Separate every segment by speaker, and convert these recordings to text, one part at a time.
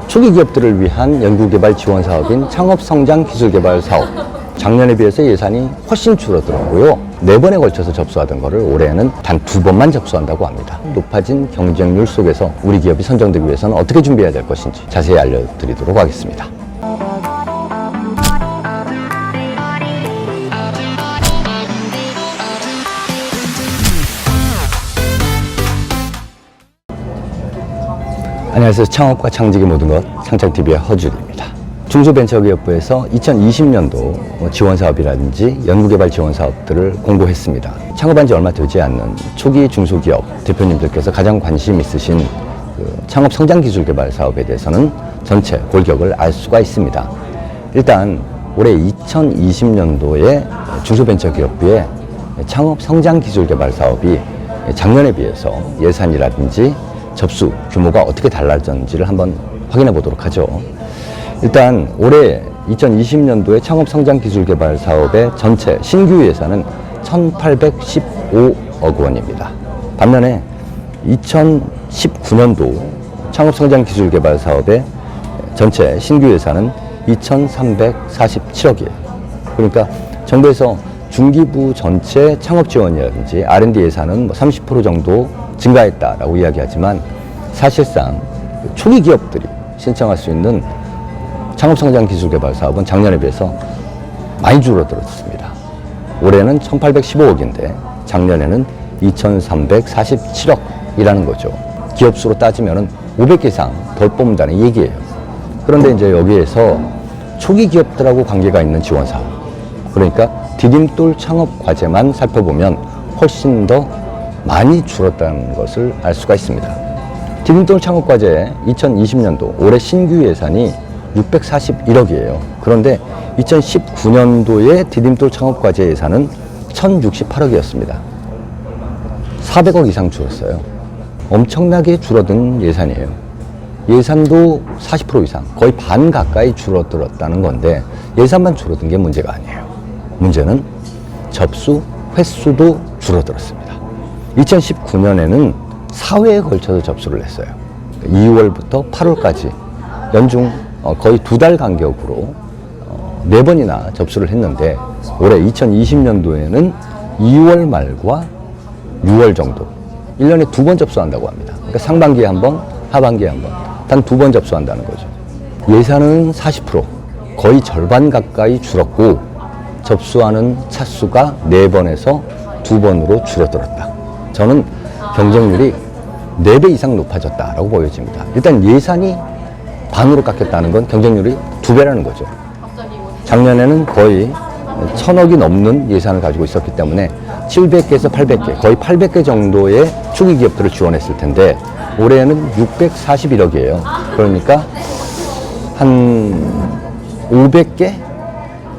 Speaker 1: 초기 기업들을 위한 연구개발 지원 사업인 창업성장기술개발 사업. 작년에 비해서 예산이 훨씬 줄어들었고요. 4번에 걸쳐서 접수하던 거를 올해는 단 2번만 접수한다고 합니다. 높아진 경쟁률 속에서 우리 기업이 선정되기 위해서는 어떻게 준비해야 될 것인지 자세히 알려드리도록 하겠습니다. 안녕하세요. 창업과 창직의 모든 것 창창TV의 허준입니다. 중소벤처기업부에서 2020년도 지원사업이라든지 연구개발 지원사업들을 공고했습니다. 창업한 지 얼마 되지 않는 초기 중소기업 대표님들께서 가장 관심 있으신 창업성장기술개발 사업에 대해서는 전체 골격을 알 수가 있습니다. 일단 올해 2020년도에 중소벤처기업부의 창업성장기술개발 사업이 작년에 비해서 예산이라든지 접수 규모가 어떻게 달라졌는지를 한번 확인해 보도록 하죠. 일단 올해 2020년도에 창업성장기술개발 사업의 전체 신규 예산은 1,815억 원입니다. 반면에 2019년도 창업성장기술개발 사업의 전체 신규 예산은 2,347억이에요. 그러니까 정부에서 중기부 전체 창업 지원이라든지 R&D 예산은 30% 정도 증가했다라고 이야기하지만 사실상 초기 기업들이 신청할 수 있는 창업성장기술개발 사업은 작년에 비해서 많이 줄어들었습니다. 올해는 1,815억인데 작년에는 2,347억이라는 거죠. 기업 수로 따지면 500개 이상 덜 뽑는다는 얘기예요. 그런데 이제 여기에서 초기 기업들하고 관계가 있는 지원 사업, 그러니까 디딤돌 창업 과제만 살펴보면 훨씬 더 많이 줄었다는 것을 알 수가 있습니다. 디딤돌 창업과제 2020년도 올해 신규 예산이 641억이에요. 그런데 2019년도에 디딤돌 창업과제 예산은 1,068억이었습니다. 400억 이상 줄었어요. 엄청나게 줄어든 예산이에요. 예산도 40% 이상, 거의 반 가까이 줄어들었다는 건데 예산만 줄어든 게 문제가 아니에요. 문제는 접수 횟수도 줄어들었습니다. 2019년에는 4회에 걸쳐서 접수를 했어요. 2월부터 8월까지 연중 거의 2달 간격으로 4번이나 접수를 했는데 올해 2020년도에는 2월 말과 6월 정도 1년에 2번 접수한다고 합니다. 그러니까 상반기에 한 번, 하반기에 한 번, 단 2번 접수한다는 거죠. 예산은 40%, 거의 절반 가까이 줄었고 접수하는 차수가 4번에서 2번으로 줄어들었다. 저는 경쟁률이 4배 이상 높아졌다라고 보여집니다. 일단 예산이 반으로 깎였다는 건 경쟁률이 2배라는 거죠. 작년에는 거의 1,000억이 넘는 예산을 가지고 있었기 때문에 700개에서 800개, 거의 800개 정도의 초기 기업들을 지원했을 텐데 올해는 641억이에요. 그러니까 한 500개?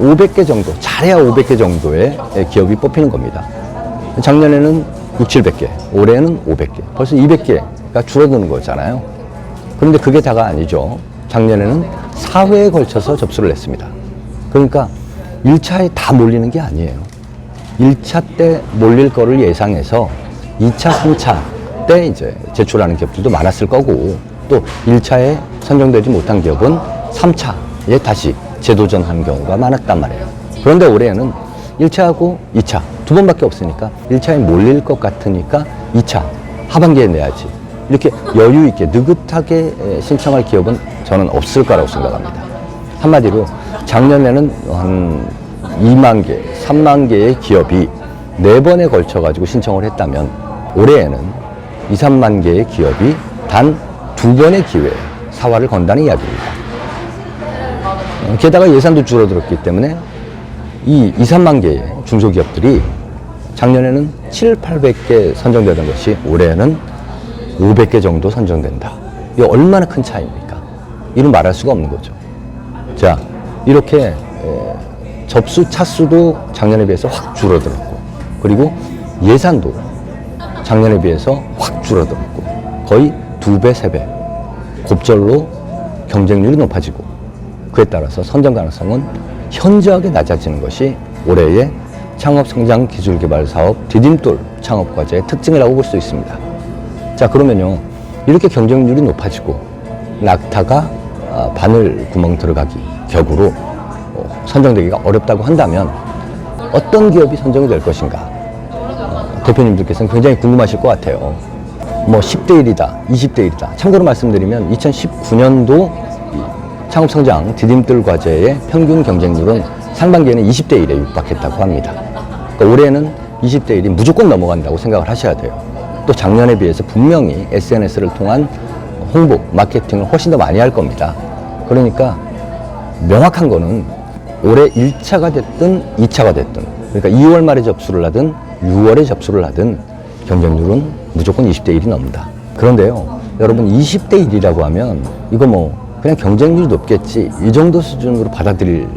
Speaker 1: 500개 정도, 잘해야 500개 정도의 기업이 뽑히는 겁니다. 작년에는 700개, 올해는 500개, 벌써 200개가 줄어드는 거잖아요. 그런데 그게 다가 아니죠. 작년에는 4회에 걸쳐서 접수를 했습니다. 그러니까 1차에 다 몰리는 게 아니에요. 1차 때 몰릴 거를 예상해서 2차, 3차 때 이제 제출하는 기업들도 많았을 거고 또 1차에 선정되지 못한 기업은 3차에 다시 재도전하는 경우가 많았단 말이에요. 그런데 올해는 1차하고 2차 2번밖에 없으니까 1차에 몰릴 것 같으니까 2차 하반기에 내야지 이렇게 여유 있게 느긋하게 신청할 기업은 저는 없을 거라고 생각합니다. 한마디로 작년에는 한 2만 개, 3만 개의 기업이 4번에 걸쳐 가지고 신청을 했다면 올해에는 2, 3만 개의 기업이 단 2번의 기회에 사활을 건다는 이야기입니다. 게다가 예산도 줄어들었기 때문에 이 2, 3만 개의 중소기업들이 작년에는 7, 800개 선정되던 것이 올해는 500개 정도 선정된다. 이게 얼마나 큰 차이입니까? 이는 말할 수가 없는 거죠. 자, 이렇게 접수 차수도 작년에 비해서 확 줄어들었고 그리고 예산도 작년에 비해서 확 줄어들었고 거의 2배, 3배 곱절로 경쟁률이 높아지고 그에 따라서 선정 가능성은 현저하게 낮아지는 것이 올해의 창업성장기술개발사업 디딤돌 창업과제의 특징이라고 볼 수 있습니다. 자, 그러면요, 이렇게 경쟁률이 높아지고 낙타가 바늘 구멍 들어가기 격으로 선정되기가 어렵다고 한다면 어떤 기업이 선정이 될 것인가? 대표님들께서는 굉장히 궁금하실 것 같아요. 뭐 10대 1이다, 20대 1이다. 참고로 말씀드리면 2019년도 창업성장 디딤돌 과제의 평균 경쟁률은 상반기에는 20대 1에 육박했다고 합니다. 그러니까 올해는 20대 1이 무조건 넘어간다고 생각을 하셔야 돼요. 또 작년에 비해서 분명히 SNS를 통한 홍보, 마케팅을 훨씬 더 많이 할 겁니다. 그러니까 명확한 거는 올해 1차가 됐든 2차가 됐든, 그러니까 2월 말에 접수를 하든 6월에 접수를 하든 경쟁률은 무조건 20대 1이 넘는다. 그런데요, 여러분 20대 1이라고 하면 이거 뭐 그냥 경쟁률이 높겠지 이 정도 수준으로 받아들일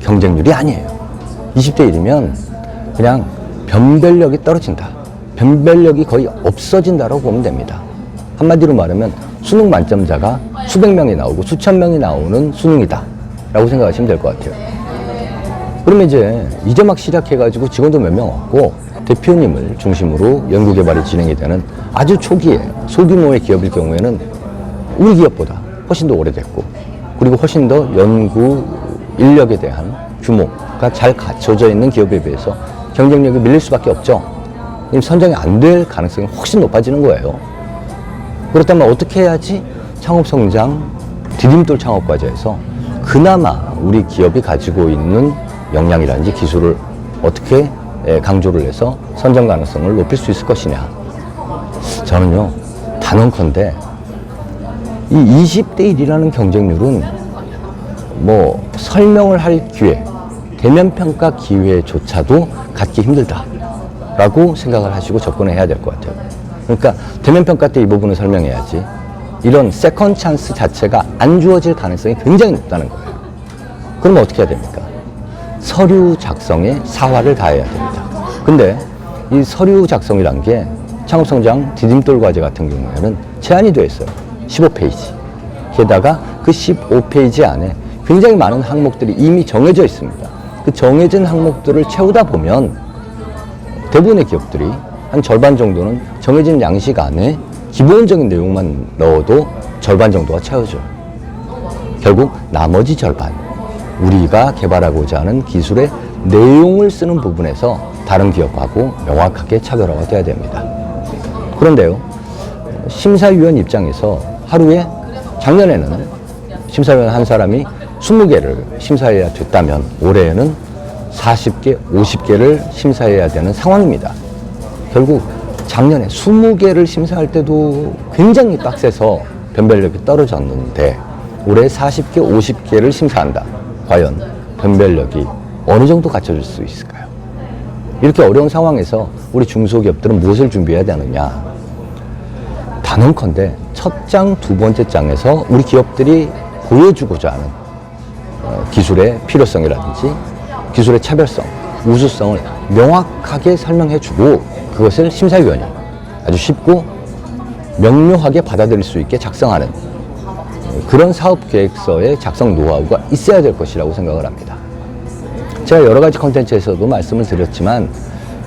Speaker 1: 경쟁률이 아니에요. 20대 1이면 그냥 변별력이 떨어진다. 변별력이 거의 없어진다고 보면 됩니다. 한마디로 말하면 수능 만점자가 수백 명이 나오고 수천 명이 나오는 수능이다 라고 생각하시면 될 것 같아요. 그러면 이제 막 시작해가지고 직원도 몇 명 없고 대표님을 중심으로 연구개발이 진행이 되는 아주 초기에 소규모의 기업일 경우에는 우리 기업보다 훨씬 더 오래됐고, 그리고 훨씬 더 연구 인력에 대한 규모가 잘 갖춰져 있는 기업에 비해서 경쟁력이 밀릴 수밖에 없죠. 선정이 안 될 가능성이 훨씬 높아지는 거예요. 그렇다면 어떻게 해야지 창업성장 디딤돌 창업과제에서 그나마 우리 기업이 가지고 있는 역량이라든지 기술을 어떻게 강조를 해서 선정 가능성을 높일 수 있을 것이냐. 저는요, 단언컨대 이 20대 1이라는 경쟁률은 뭐 설명을 할 기회, 대면평가 기회조차도 갖기 힘들다라고 생각을 하시고 접근을 해야 될 것 같아요. 그러니까 대면평가 때 이 부분을 설명해야지 이런 세컨 찬스 자체가 안 주어질 가능성이 굉장히 높다는 거예요. 그러면 어떻게 해야 됩니까? 서류 작성에 사활을 다해야 됩니다. 근데 이 서류 작성이란 게 창업성장 디딤돌 과제 같은 경우에는 제한이 되어 있어요. 15페이지. 게다가 그 15페이지 안에 굉장히 많은 항목들이 이미 정해져 있습니다. 그 정해진 항목들을 채우다 보면 대부분의 기업들이 한 절반 정도는 정해진 양식 안에 기본적인 내용만 넣어도 절반 정도가 채워져요. 결국 나머지 절반, 우리가 개발하고자 하는 기술의 내용을 쓰는 부분에서 다른 기업하고 명확하게 차별화가 돼야 됩니다. 그런데요, 심사위원 입장에서 하루에, 작년에는 심사위원 한 사람이 20개를 심사해야 됐다면 올해에는 40개, 50개를 심사해야 되는 상황입니다. 결국 작년에 20개를 심사할 때도 굉장히 빡세서 변별력이 떨어졌는데 올해 40개, 50개를 심사한다. 과연 변별력이 어느 정도 갖춰질 수 있을까요? 이렇게 어려운 상황에서 우리 중소기업들은 무엇을 준비해야 되느냐? 단언컨대 첫 장, 두 번째 장에서 우리 기업들이 보여주고자 하는 기술의 필요성이라든지 기술의 차별성, 우수성을 명확하게 설명해주고 그것을 심사위원이 아주 쉽고 명료하게 받아들일 수 있게 작성하는 그런 사업계획서의 작성 노하우가 있어야 될 것이라고 생각을 합니다. 제가 여러 가지 콘텐츠에서도 말씀을 드렸지만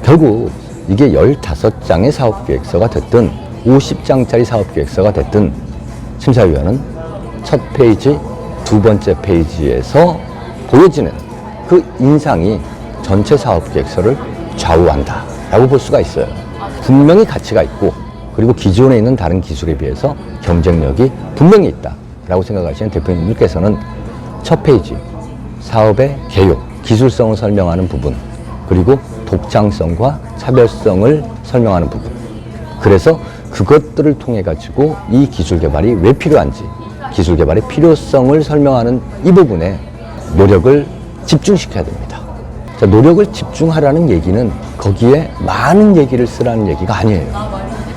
Speaker 1: 결국 이게 15장의 사업계획서가 됐든 50장짜리 사업계획서가 됐든 심사위원은 첫 페이지, 두 번째 페이지에서 보여지는 그 인상이 전체 사업계획서를 좌우한다 라고 볼 수가 있어요. 분명히 가치가 있고 그리고 기존에 있는 다른 기술에 비해서 경쟁력이 분명히 있다 라고 생각하시는 대표님들께서는 첫 페이지, 사업의 개요, 기술성을 설명하는 부분, 그리고 독창성과 차별성을 설명하는 부분, 그래서 그것들을 통해 가지고 이 기술 개발이 왜 필요한지, 기술 개발의 필요성을 설명하는 이 부분에 노력을 집중시켜야 됩니다. 자, 노력을 집중하라는 얘기는 거기에 많은 얘기를 쓰라는 얘기가 아니에요.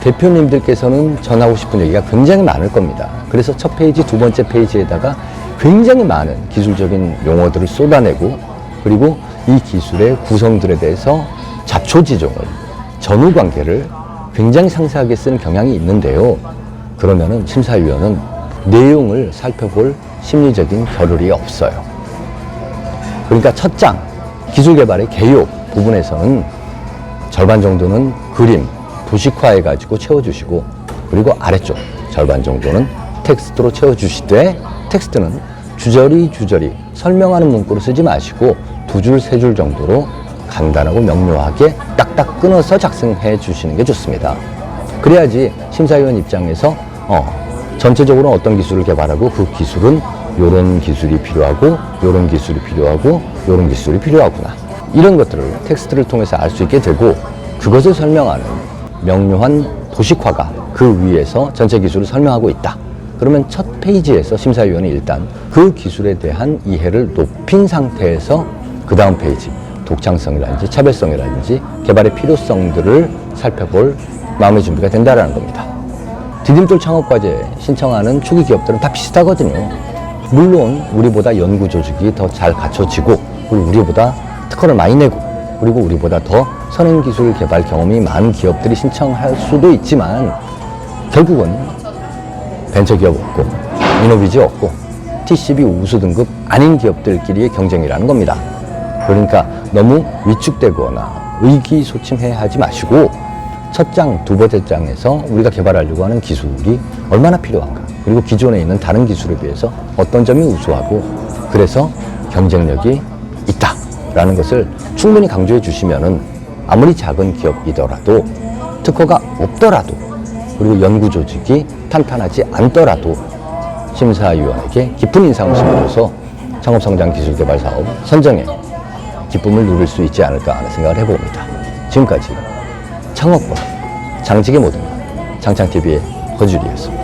Speaker 1: 대표님들께서는 전하고 싶은 얘기가 굉장히 많을 겁니다. 그래서 첫 페이지, 두 번째 페이지에다가 굉장히 많은 기술적인 용어들을 쏟아내고 그리고 이 기술의 구성들에 대해서 잡초지종을, 전후관계를 굉장히 상세하게 쓰는 경향이 있는데요. 그러면은 심사위원은 내용을 살펴볼 심리적인 겨를이 없어요. 그러니까 첫 장, 기술개발의 개요 부분에서는 절반 정도는 그림, 도식화해가지고 채워주시고 그리고 아래쪽 절반 정도는 텍스트로 채워주시되 텍스트는 주저리 설명하는 문구로 쓰지 마시고 2줄, 3줄 정도로 간단하고 명료하게 딱딱 끊어서 작성해 주시는 게 좋습니다. 그래야지 심사위원 입장에서 전체적으로 어떤 기술을 개발하고 그 기술은 요런 기술이 필요하고 요런 기술이 필요하고 요런 기술이 필요하구나, 이런 것들을 텍스트를 통해서 알 수 있게 되고, 그것을 설명하는 명료한 도식화가 그 위에서 전체 기술을 설명하고 있다. 그러면 첫 페이지에서 심사위원이 일단 그 기술에 대한 이해를 높인 상태에서 그 다음 페이지, 독창성이라든지 차별성이라든지 개발의 필요성들을 살펴볼 마음의 준비가 된다는 겁니다. 디딤돌 창업과제 신청하는 초기 기업들은 다 비슷하거든요. 물론 우리보다 연구 조직이 더 잘 갖춰지고, 그리고 우리보다 특허를 많이 내고, 그리고 우리보다 더 선행기술 개발 경험이 많은 기업들이 신청할 수도 있지만, 결국은 벤처기업 없고 이노비지 없고 TCB 우수 등급 아닌 기업들끼리의 경쟁이라는 겁니다. 그러니까 너무 위축되거나 의기소침해 하지 마시고, 첫 장, 두 번째 장에서 우리가 개발하려고 하는 기술이 얼마나 필요한가, 그리고 기존에 있는 다른 기술에 비해서 어떤 점이 우수하고 그래서 경쟁력이 있다라는 것을 충분히 강조해 주시면은 아무리 작은 기업이더라도, 특허가 없더라도, 그리고 연구 조직이 탄탄하지 않더라도 심사위원에게 깊은 인상을 심어줘서 창업성장기술개발 사업 선정에 기쁨을 누릴 수 있지 않을까 하는 생각을 해봅니다. 지금까지 창업과 장직의 모든 장창TV의 허주리였습니다.